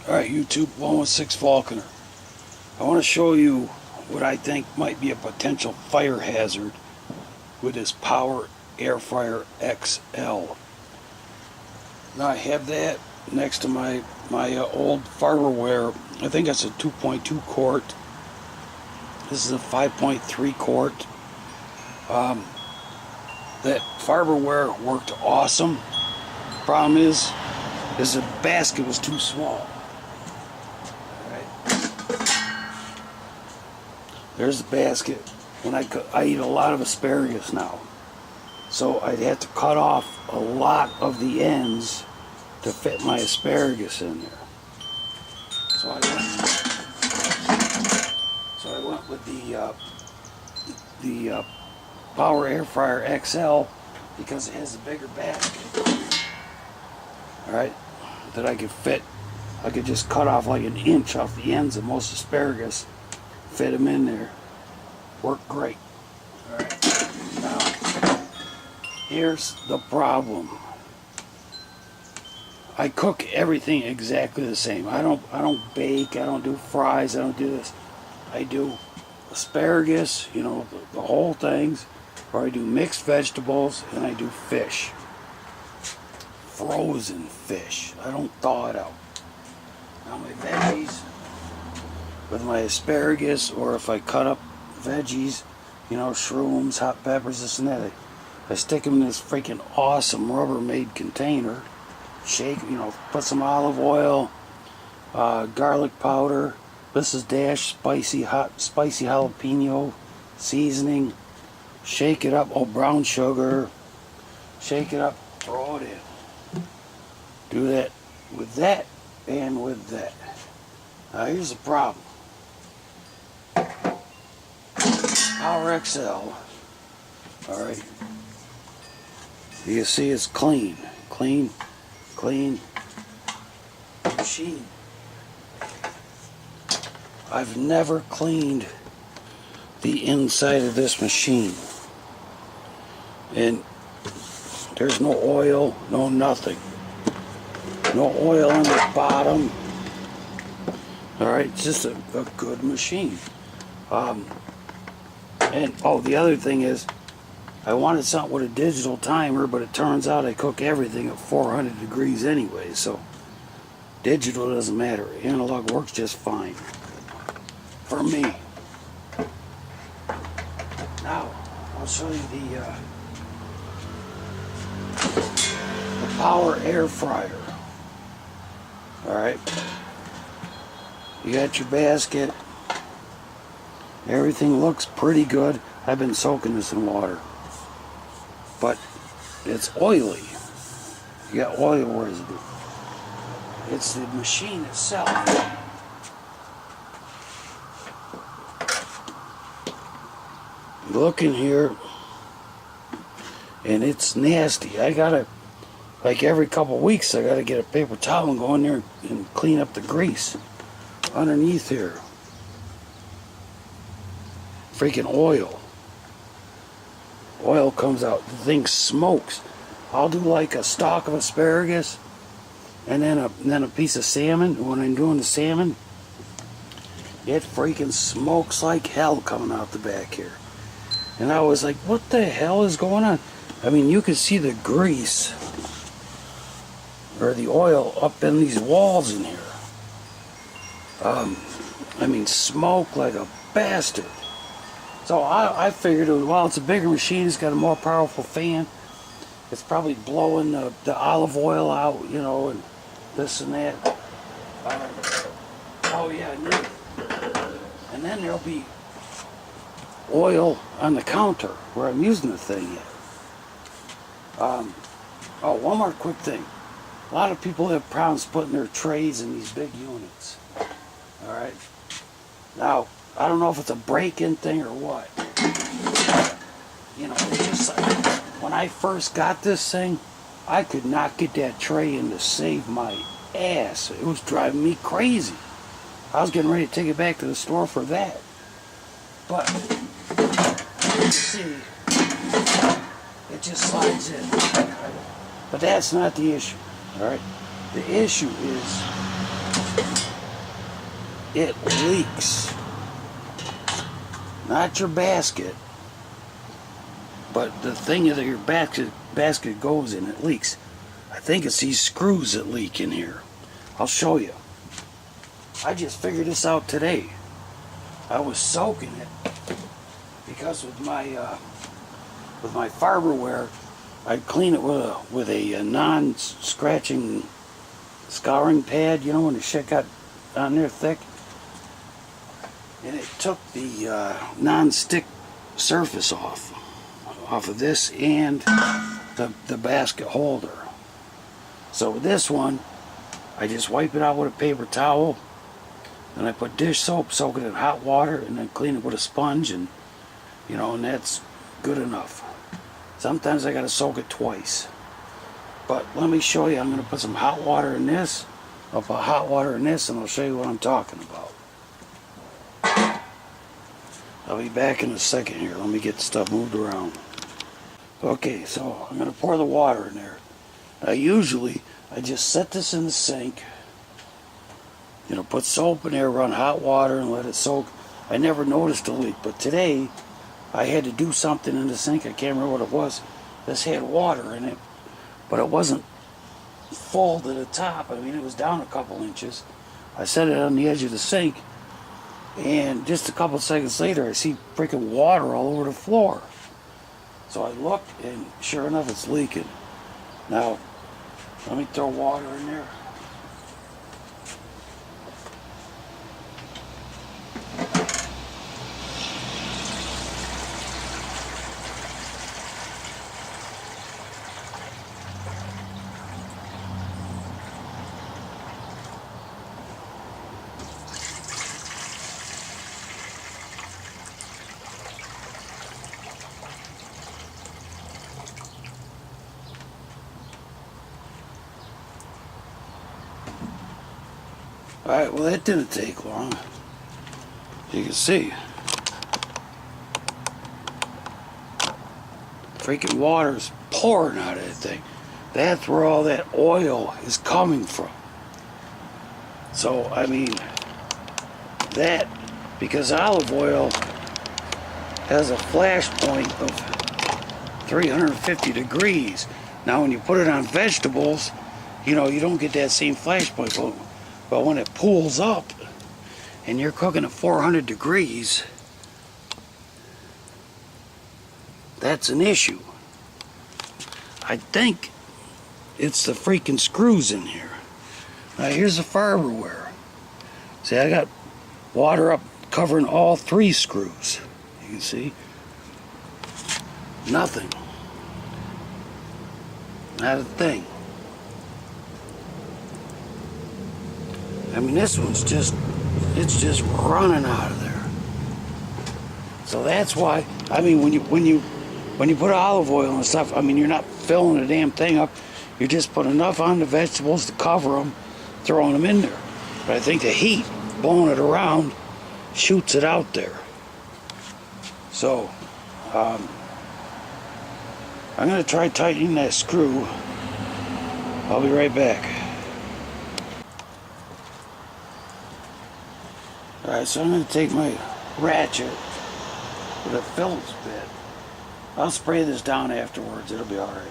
Alright, YouTube 116 Falconer. I want to show you what I think might be a potential fire hazard with this Power Air Fryer XL. Now I have that next to my old Farberware. I think that's a 2.2 quart. This is a 5.3 quart. That Farberware worked awesome. Problem is the basket was too small. There's the basket. When I eat a lot of asparagus now, so I'd have to cut off a lot of the ends to fit my asparagus in there. So I went with the Power Air Fryer XL because it has a bigger basket. All right, that I could fit. I could just cut off like an inch off the ends of most asparagus. Fit them in there. Worked great. Alright. Now, here's the problem. I cook everything exactly the same. I don't bake, I don't do fries, I don't do this. I do asparagus, you know, the whole things, or I do mixed vegetables, and I do fish. Frozen fish. I don't thaw it out. Now my veggies, with my asparagus, or if I cut up veggies, you know, shrooms, hot peppers, this and that, I stick them in this freaking awesome Rubbermaid container, shake, you know, put some olive oil, garlic powder, this is Dash spicy jalapeno seasoning, shake it up, brown sugar, shake it up, throw it in. Do that with that and with that. Now here's the problem. Power XL, alright, you see it's clean machine. I've never cleaned the inside of this machine, and there's no oil, no nothing, no oil on the bottom. Alright, it's just a good machine. And the other thing is, I wanted something with a digital timer, but it turns out I cook everything at 400 degrees anyway, so digital doesn't matter. Analog works just fine for me. Now I'll show you the Power Air Fryer. All right, you got your basket. Everything looks pretty good. I've been soaking this in water, but it's oily. You got oil residue. It's the machine itself. You look in here, and it's nasty. I gotta, like every couple weeks, I gotta get a paper towel and go in there and clean up the grease underneath here. Freaking oil comes out, the thing smokes. I'll do like a stalk of asparagus and then a piece of salmon. When I'm doing the salmon, it freaking smokes like hell coming out the back here. And I was like, what the hell is going on? I mean, you can see the grease or the oil up in these walls in here. I mean, smoke like a bastard. So I figured, well, it's a bigger machine, it's got a more powerful fan. It's probably blowing the olive oil out, you know, and this and that. And then there'll be oil on the counter where I'm using the thing at. One more quick thing. A lot of people have problems putting their trays in these big units. All right. Now, I don't know if it's a break-in thing or what. You know, it's just like when I first got this thing, I could not get that tray in to save my ass. It was driving me crazy. I was getting ready to take it back to the store for that. But, you see, it just slides in. But that's not the issue, all right? The issue is it leaks. Not your basket, but the thing that your basket goes in, it leaks. I think it's these screws that leak in here. I'll show you. I just figured this out today. I was soaking it because with my Farberware, I'd clean it with a non-scratching scouring pad. You know when the shit got on there thick, and it took the non-stick surface off of this and the basket holder. So with this one, I just wipe it out with a paper towel, then I put dish soap, soak it in hot water, and then clean it with a sponge, and you know, and that's good enough. Sometimes I gotta soak it twice. But let me show you. I'm gonna put some hot water in this. I'll put hot water in this, and I'll show you what I'm talking about. I'll be back in a second here. Let me get the stuff moved around. Okay, so I'm gonna pour the water in there. Now usually I just set this in the sink, you know, put soap in there, run hot water and let it soak. I never noticed a leak, but today I had to do something in the sink. I can't remember what it was. This had water in it, but it wasn't full to the top. I mean, it was down a couple inches. I set it on the edge of the sink, and just a couple seconds later I see freaking water all over the floor. So I looked, and sure enough, it's leaking. Now, let me throw water in there. Alright, well that didn't take long. You can see. Freaking water's pouring out of that thing. That's where all that oil is coming from. So, I mean, that, because olive oil has a flash point of 350 degrees. Now when you put it on vegetables, you know, you don't get that same flash point. But when it pools up and you're cooking at 400 degrees, that's an issue. I think it's the freaking screws in here. Now here's the Farberware. See, I got water up covering all 3 screws. You can see. Nothing. Not a thing. I mean, this one's just, it's just running out of there. So that's why, I mean, when you put olive oil and stuff, I mean, you're not filling the damn thing up. You just put enough on the vegetables to cover them, throwing them in there. But I think the heat, blowing it around, shoots it out there. So, I'm going to try tightening that screw. I'll be right back. Alright, so I'm going to take my ratchet with a Phillips bit. I'll spray this down afterwards. It'll be alright.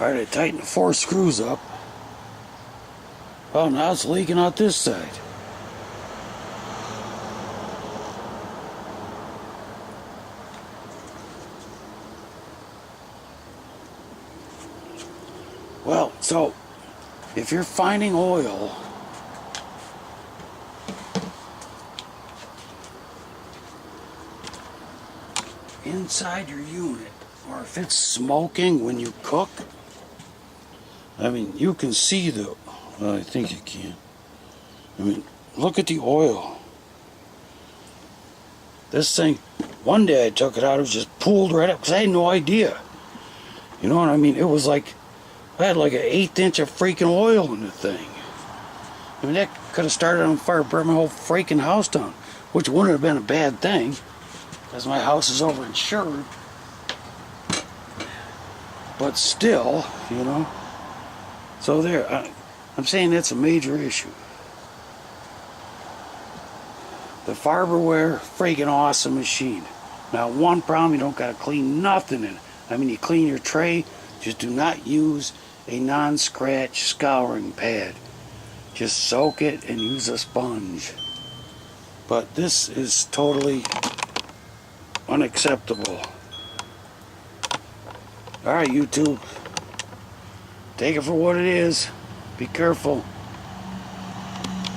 Alright, I tightened the 4 screws up. Oh, now it's leaking out this side. So, if you're finding oil inside your unit, or if it's smoking when you cook, I mean, you can see the, well, I think you can. I mean, look at the oil. This thing, one day I took it out, it was just pooled right up, because I had no idea. You know what I mean? It was like, I had like an 1/8 inch of freaking oil in the thing. I mean, that could have started on fire, burned my whole freaking house down, which wouldn't have been a bad thing, because my house is overinsured. But still, you know. So there, I'm saying that's a major issue. The Farberware, freaking awesome machine. Now, one problem, you don't got to clean nothing in it. I mean, you clean your tray, just do not use a non-scratch scouring pad. Just soak it and use a sponge. But this is totally unacceptable. Alright, YouTube. Take it for what it is. Be careful.